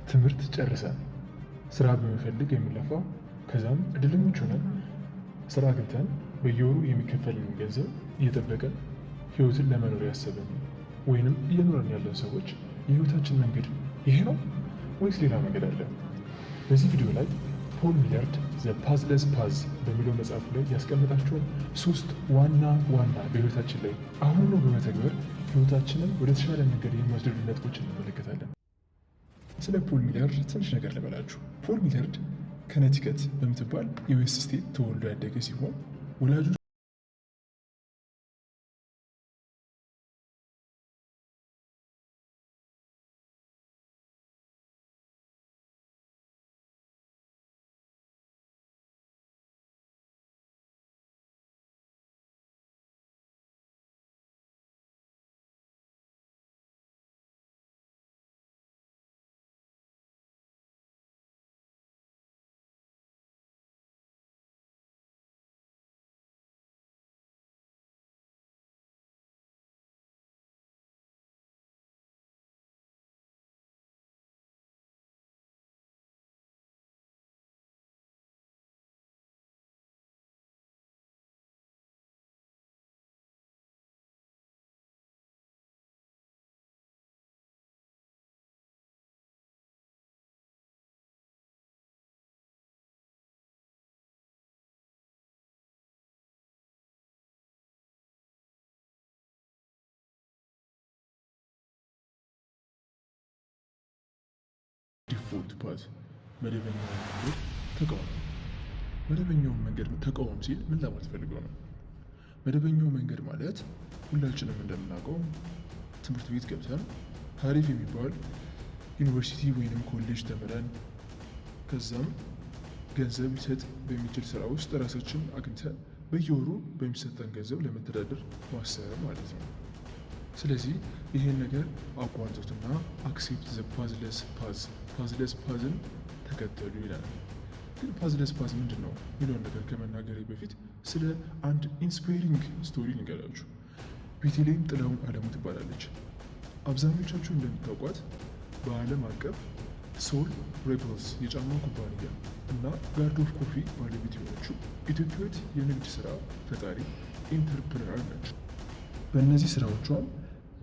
ትምህርት ጨርሰን ስራ በመፈለግ የምንለፋው ከዛም እድለኞች ሆነን ስራ ገብተን በየወሩ የሚከፈልን ገንዘብ እየጠበቀን ህይወትን ለመኖር ያሰብን ወይንም እየኖረን ያለን ሰዎች የህይወታችን መንገድ ይሄ ነው ወይስ ሌላ መንገድ አለ? በዚህ ቪዲዮ ላይ ፖል ሚለርድ ዘ ፓዝለስ ፓዝ በሚለው መጽሐፉ ላይ ያስቀመጣቸውን 3 ዋና በህይወታችን ላይ አሁኑ በመተግበር ህይወታችንን ወደ ተሻለ መንገድ የሚወስዱ ነጥቦችን እንመለከታለን። ስለ ፖል ሚለርድ ትንሽ ነገር ልበላችሁ። ፖል ሚለርድ ከነቲከት በምትባል ዩኤስ ስቴት ተወልዶ ያደገ ሲሆን ወላጆች ዲፎልት ፓዝ መደበኛውን መንገድ ተቃውሞ። መደበኛውን መንገድ ተቃውሞ ሲል ምን ለማለት ፈልገው ነው? መደበኛው መንገድ ማለት ሁላችንም እንደምናውቀው ትምህርት ቤት ገብተን አሪፍ የሚባል ዩኒቨርሲቲ ወይንም ኮሌጅ ተምረን ከዛም ገንዘብ ሊሰጥ በሚችል ስራ ውስጥ ራሳችን አግኝተን በየወሩ በሚሰጠን ገንዘብ ለመተዳደር ማሰብ ማለት ነው። ስለዚህ ይሄን ነገር አቋርጡትና አክሴፕት ዘ ፓዝለስ ፓዝ ፓዝለስ ፓዝን ተከተሉ ይላል። ግን ፓዝለስ ፓዝ ምንድን ነው የሚለውን ነገር ከመናገሬ በፊት ስለ አንድ ኢንስፓይሪንግ ስቶሪ ንገራችሁ። ቤተልሔም ጥላሁን አለሙ ትባላለች። አብዛኞቻችሁ እንደምታውቋት በዓለም አቀፍ ሶል ሬፐልስ የጫማ ኩባንያ እና ጋርድ ኦፍ ኮፊ ባለቤት የሆነችው ኢትዮጵያዊት የንግድ ስራ ፈጣሪ ኢንተርፕረነር ነች። በእነዚህ ስራዎቿም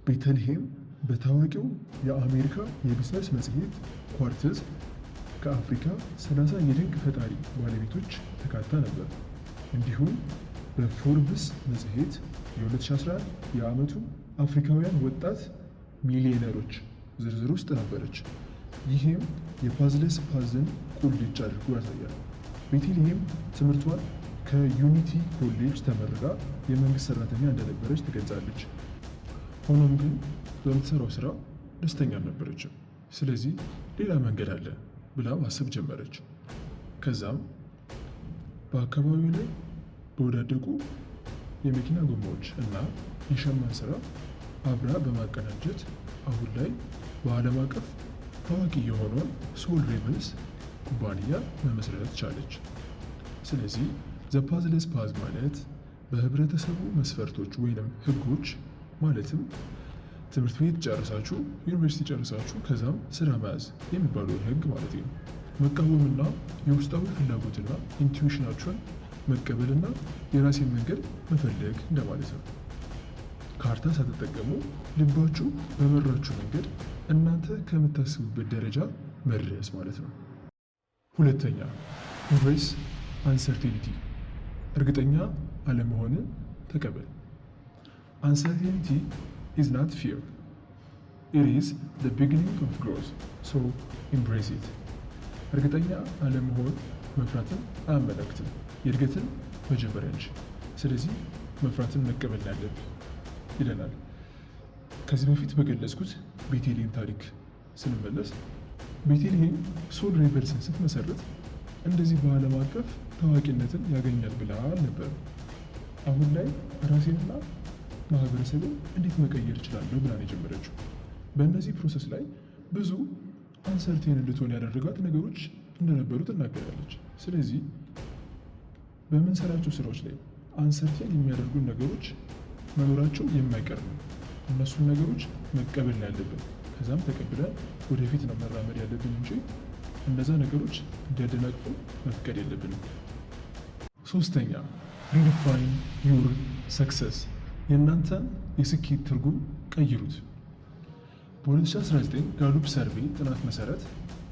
ቤተልሔም በታዋቂው የአሜሪካ የቢዝነስ መጽሔት ኳርትዝ ከአፍሪካ 30 የድንቅ ፈጣሪ ባለቤቶች ተካታ ነበር። እንዲሁም በፎርብስ መጽሔት የ2011 የዓመቱ አፍሪካውያን ወጣት ሚሊዮነሮች ዝርዝር ውስጥ ነበረች። ይህም የፓዝለስ ፓዝን ቁልጭ አድርጎ ያሳያል። ቤተልሔም ትምህርቷን ከዩኒቲ ኮሌጅ ተመርቃ የመንግስት ሰራተኛ እንደነበረች ትገልጻለች። ሆኖም ግን በምትሰራው ስራ ደስተኛ አልነበረችም። ስለዚህ ሌላ መንገድ አለ ብላ ማሰብ ጀመረች። ከዛም በአካባቢው ላይ በወዳደቁ የመኪና ጎማዎች እና የሸማን ስራ አብራ በማቀናጀት አሁን ላይ በዓለም አቀፍ ታዋቂ የሆነውን ሶል ሬፐልስ ኩባንያ መመስረት ቻለች። ስለዚህ ዘ ፓዝለስ ፓዝ ማለት በህብረተሰቡ መስፈርቶች ወይንም ህጎች ማለትም ትምህርት ቤት ጨርሳችሁ ዩኒቨርሲቲ ጨርሳችሁ ከዛም ስራ መያዝ የሚባለው ህግ ማለት ነው። መቃወምና የውስጣዊ ፍላጎትና ኢንቱዊሽናችሁን መቀበልና የራሴን መንገድ መፈለግ እንደማለት ነው። ካርታ ሳትጠቀሙ ልባችሁ በመራችሁ መንገድ እናንተ ከምታስቡበት ደረጃ መድረስ ማለት ነው። ሁለተኛ ኢምብሬስ አንሰርቴኒቲ፣ እርግጠኛ አለመሆንን ተቀበል። አንሰርቴኒቲ is not fear. It is the beginning of growth. So embrace it. እርግጠኛ አለመሆን መፍራትን አያመለክትም፣ የእድገትን መጀመሪያ እንጂ። ስለዚህ መፍራትን መቀበል ያለብህ ይለናል። ከዚህ በፊት በገለጽኩት ቤተልሔም ታሪክ ስንመለስ ቤተልሔም ሶል ሬፐልስን ስትመሰርት እንደዚህ በዓለም አቀፍ ታዋቂነትን ያገኛል ብላ ነበር። አሁን ላይ ራሴንና ማህበረሰብን እንዴት መቀየር እችላለሁ ብላ ነው የጀመረችው። በእነዚህ ፕሮሰስ ላይ ብዙ አንሰርቴን እንድትሆን ያደረጋት ነገሮች እንደነበሩ ትናገራለች። ስለዚህ በምንሰራቸው ስራዎች ላይ አንሰርቴን የሚያደርጉን ነገሮች መኖራቸው የማይቀር ነው። እነሱን ነገሮች መቀበል ያለብን። ከዛም ተቀብለን ወደፊት ነው መራመድ ያለብን እንጂ እነዛ ነገሮች እንዲያደናቅፉ መፍቀድ የለብንም። ሶስተኛ ሪዲፋይን ዩር ሰክሰስ፣ የእናንተን የስኬት ትርጉም ቀይሩት። በ2019 ጋሉፕ ሰርቬይ ጥናት መሰረት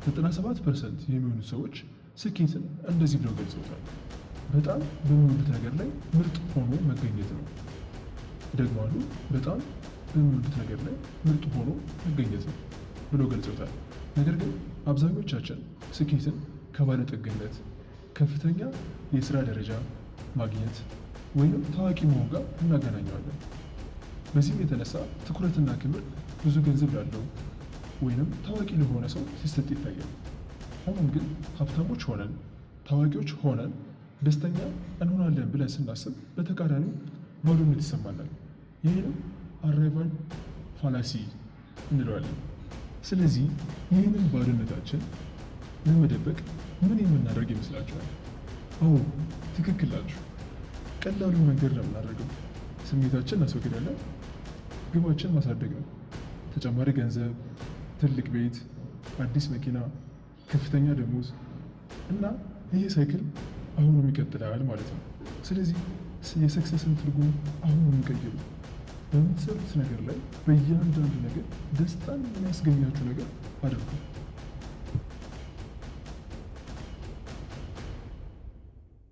97% የሚሆኑ ሰዎች ስኬትን እንደዚህ ብለው ገልጸውታል። በጣም በሚወዱት ነገር ላይ ምርጥ ሆኖ መገኘት ነው። ይደግማሉ። በጣም በሚወዱት ነገር ላይ ምርጥ ሆኖ መገኘት ነው ብለው ገልጸውታል። ነገር ግን አብዛኞቻችን ስኬትን ከባለጠግነት፣ ከፍተኛ የስራ ደረጃ ማግኘት ወይም ታዋቂ መሆን ጋር እናገናኘዋለን። በዚህም የተነሳ ትኩረትና ክብር ብዙ ገንዘብ ላለው ወይም ታዋቂ ለሆነ ሰው ሲሰጥ ይታያል። ሆኖም ግን ሀብታሞች ሆነን ታዋቂዎች ሆነን ደስተኛ እንሆናለን ብለን ስናስብ በተቃራኒው ባዶነት ይሰማናል። ይህንም አራይቫል ፋላሲ እንለዋለን። ስለዚህ ይህንን ባዶነታችን ለመደበቅ ምን የምናደርግ ይመስላችኋል? አዎ ትክክል ናችሁ። ቀላሉ መንገድ ነው የምናደርገው። ስሜታችን እናስወግዳለን። ግባችን ማሳደግ ነው። ተጨማሪ ገንዘብ፣ ትልቅ ቤት፣ አዲስ መኪና፣ ከፍተኛ ደሞዝ እና ይሄ ሳይክል አሁንም ይቀጥላል ማለት ነው። ስለዚህ የሰክሰስን ትርጉም አሁንም ቀይሩ። በምትሰሩት ነገር ላይ በእያንዳንዱ ነገር ደስታን የሚያስገኛችሁ ነገር አድርጉ።